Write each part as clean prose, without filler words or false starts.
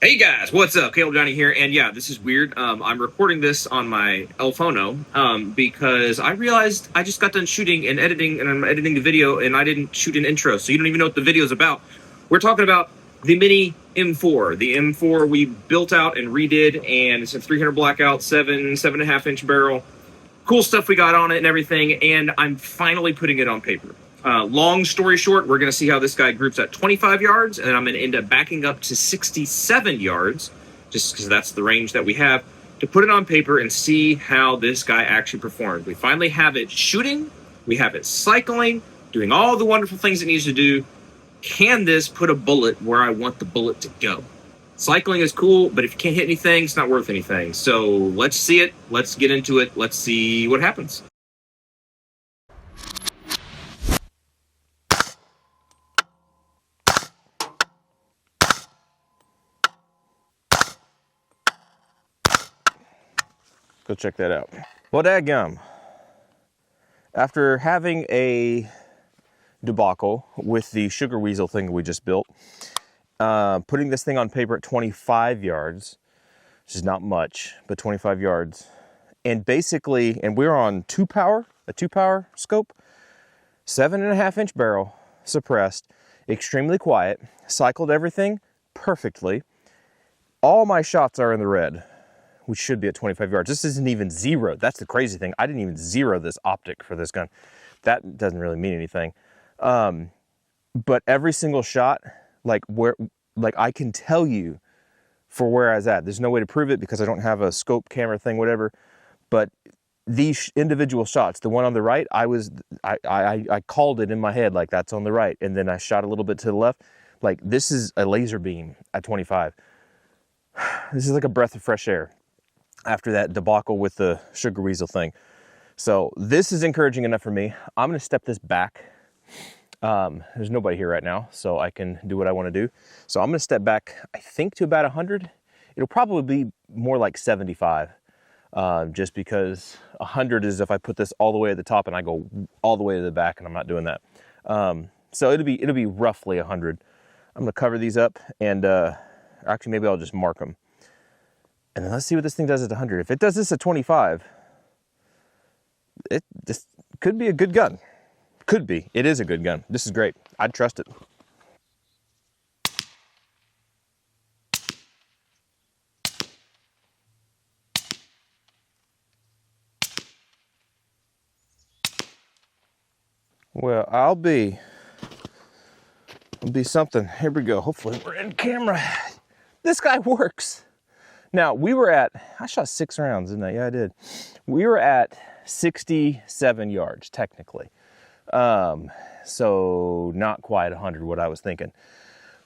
Hey guys, what's up? Caleb Johnny here, and yeah, this is weird. I'm recording this on my Elphono because I realized I just got done shooting and editing, and I'm editing the video, and I didn't shoot an intro, so you don't even know what the video is about. We're talking about the Mini M4. The M4 we built out and redid, and it's a 300 Blackout, 7.5 inch barrel. Cool stuff we got on it and everything, and I'm finally putting it on paper. Long story short, we're going to see how this guy groups at 25 yards, and then I'm going to end up backing up to 67 yards, just because that's the range that we have, to put it on paper and see how this guy actually performs. We finally have it shooting, we have it cycling, doing all the wonderful things it needs to do. Can this put a bullet where I want the bullet to go? Cycling is cool, but if you can't hit anything, it's not worth anything. So let's see it, let's get into it, let's see what happens. Go check that out. Well, dadgum. After having a debacle with the sugar weasel thing we just built, putting this thing on paper at 25 yards, which is not much, but 25 yards, and basically, and we're on a 2-power scope, 7.5-inch barrel, suppressed, extremely quiet, cycled everything perfectly. All my shots are in the red, which should be at 25 yards. This isn't even zeroed. That's the crazy thing. I didn't even zero this optic for this gun. That doesn't really mean anything. But every single shot, like I can tell you for where I was at. There's no way to prove it because I don't have a scope camera thing, whatever. But these individual shots, the one on the right, I called it in my head like that's on the right, and then I shot a little bit to the left. Like this is a laser beam at 25. This is like a breath of fresh air after that debacle with the sugar weasel thing. So this is encouraging enough for me. I'm gonna step this back. There's nobody here right now, so I can do what I wanna do. So I'm gonna step back, I think to about 100. It'll probably be more like 75, just because 100 is if I put this all the way at the top and I go all the way to the back, and I'm not doing that. So it'll be roughly 100. I'm gonna cover these up, and actually maybe I'll just mark them. And then let's see what this thing does at 100. If it does this at 25, this could be a good gun. Could be. It is a good gun. This is great. I'd trust it. Well, I'll be something. Here we go. Hopefully we're in camera. This guy works. Now, I shot 6 rounds, didn't I? Yeah, I did. We were at 67 yards, technically. So not quite 100, what I was thinking.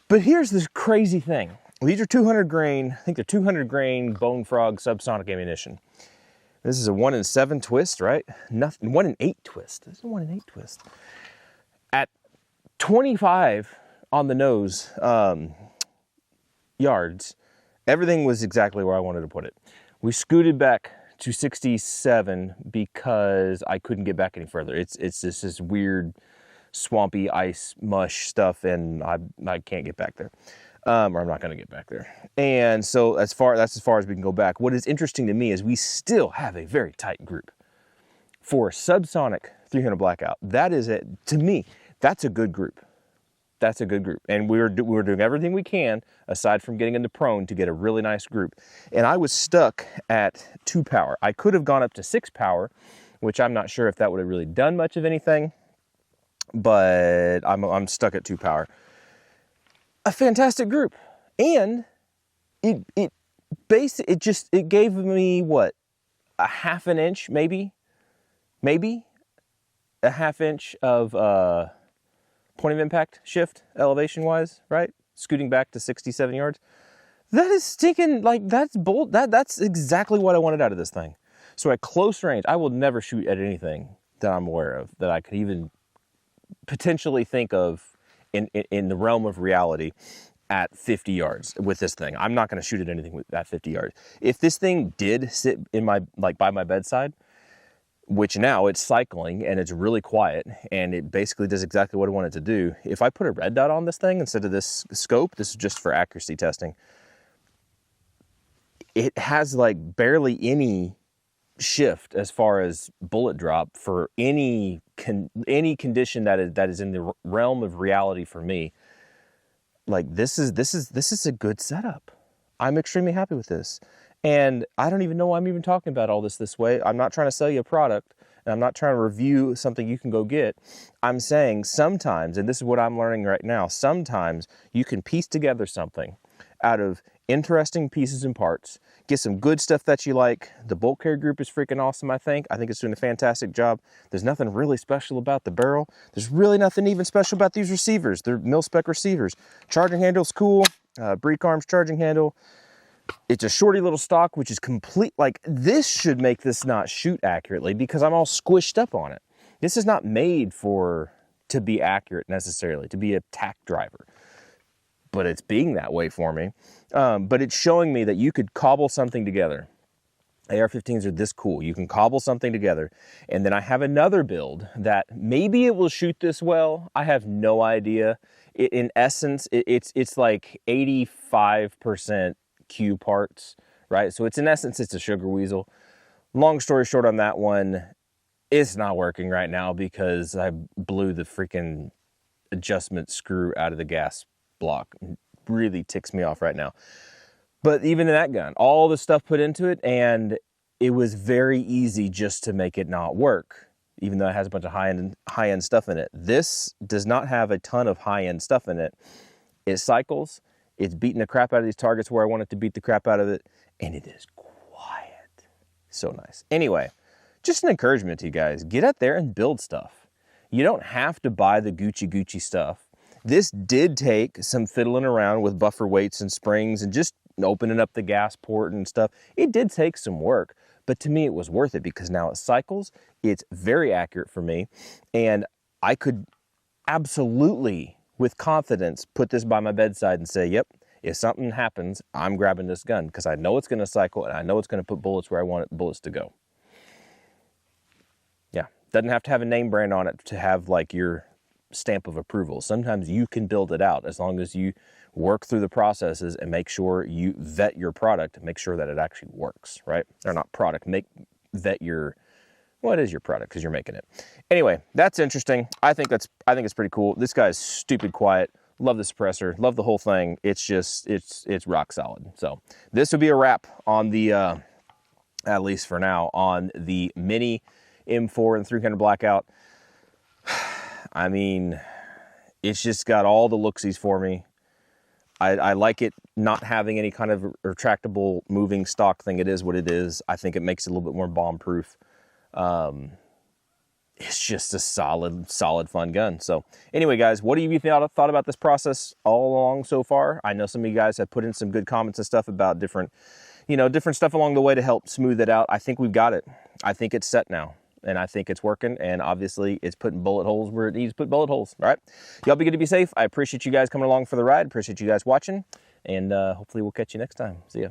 But here's the crazy thing. These are 200 grain, I think they're 200 grain Bone Frog subsonic ammunition. This is a 1 in 7 twist, right? Nothing, 1 in 8 twist. This is a 1 in 8 twist. At 25 on the nose yards, everything was exactly where I wanted to put it. We scooted back to 67 because I couldn't get back any further. It's just this weird swampy ice mush stuff, and I can't get back there. Or I'm not gonna get back there. And so that's as far as we can go back. What is interesting to me is we still have a very tight group. For a subsonic 300 Blackout, that is it. To me, that's a good group. That's a good group. And we were doing everything we can, aside from getting into prone, to get a really nice group. And I was stuck at 2-power. I could have gone up to 6-power, which I'm not sure if that would have really done much of anything, but I'm stuck at 2-power. A fantastic group. And it gave me what? A 1/2 inch, maybe a 1/2 inch of point of impact shift elevation wise, right? Scooting back to 67 yards. That is stinking, like that's bold. That's exactly what I wanted out of this thing. So at close range, I will never shoot at anything that I'm aware of that I could even potentially think of in the realm of reality at 50 yards with this thing. I'm not gonna shoot at anything at 50 yards. If this thing did sit in by my bedside, which now it's cycling and it's really quiet and it basically does exactly what I want it to do. If I put a red dot on this thing instead of this scope, this is just for accuracy testing, it has like barely any shift as far as bullet drop for any condition that is in the realm of reality for me. Like this is a good setup. I'm extremely happy with this. And I don't even know why I'm even talking about all this way. I'm not trying to sell you a product, and I'm not trying to review something you can go get. I'm saying sometimes, and this is what I'm learning right now, sometimes you can piece together something out of interesting pieces and parts, get some good stuff that you like. The bolt carrier group is freaking awesome, I think. I think it's doing a fantastic job. There's nothing really special about the barrel. There's really nothing even special about these receivers. They're mil-spec receivers. Charging handle's cool. Break arms charging handle. It's a shorty little stock, which is complete. Like, this should make this not shoot accurately because I'm all squished up on it. This is not made to be accurate necessarily, to be a tack driver. But it's being that way for me. But it's showing me that you could cobble something together. AR-15s are this cool. You can cobble something together. And then I have another build that maybe it will shoot this well. I have no idea. In essence, it's like 85% Q parts, right? So it's in essence, it's a sugar weasel. Long story short on that one, it's not working right now because I blew the freaking adjustment screw out of the gas block. It really ticks me off right now. But even in that gun, all the stuff put into it, and it was very easy just to make it not work, even though it has a bunch of high-end stuff in it. This does not have a ton of high-end stuff in it. It cycles. It's beating the crap out of these targets where I want it to beat the crap out of it, and it is quiet. So nice. Anyway, just an encouragement to you guys. Get out there and build stuff. You don't have to buy the Gucci stuff. This did take some fiddling around with buffer weights and springs and just opening up the gas port and stuff. It did take some work, but to me it was worth it because now it cycles. It's very accurate for me, and I could absolutely, with confidence, put this by my bedside and say, yep, if something happens, I'm grabbing this gun because I know it's going to cycle and I know it's going to put bullets where I want bullets to go. Yeah, doesn't have to have a name brand on it to have like your stamp of approval. Sometimes you can build it out as long as you work through the processes and make sure you vet your product, make sure that it actually works, right? Or not product, vet your, well, it is your product because you're making it. Anyway, that's interesting. I think it's pretty cool. This guy's stupid quiet. Love the suppressor, love the whole thing. It's just, it's rock solid. So this would be a wrap on the, at least for now, on the Mini M4 and 300 Blackout. I mean, it's just got all the looksies for me. I like it not having any kind of retractable moving stock thing. It is what it is. I think it makes it a little bit more bomb-proof. It's just a solid, fun gun. So anyway, guys, what have you thought about this process all along so far? I know some of you guys have put in some good comments and stuff about different stuff along the way to help smooth it out. I think we've got it. I think it's set now. And I think it's working, and obviously it's putting bullet holes where it needs to put bullet holes, all right? Y'all be good to be safe. I appreciate you guys coming along for the ride. Appreciate you guys watching, and hopefully we'll catch you next time. See ya.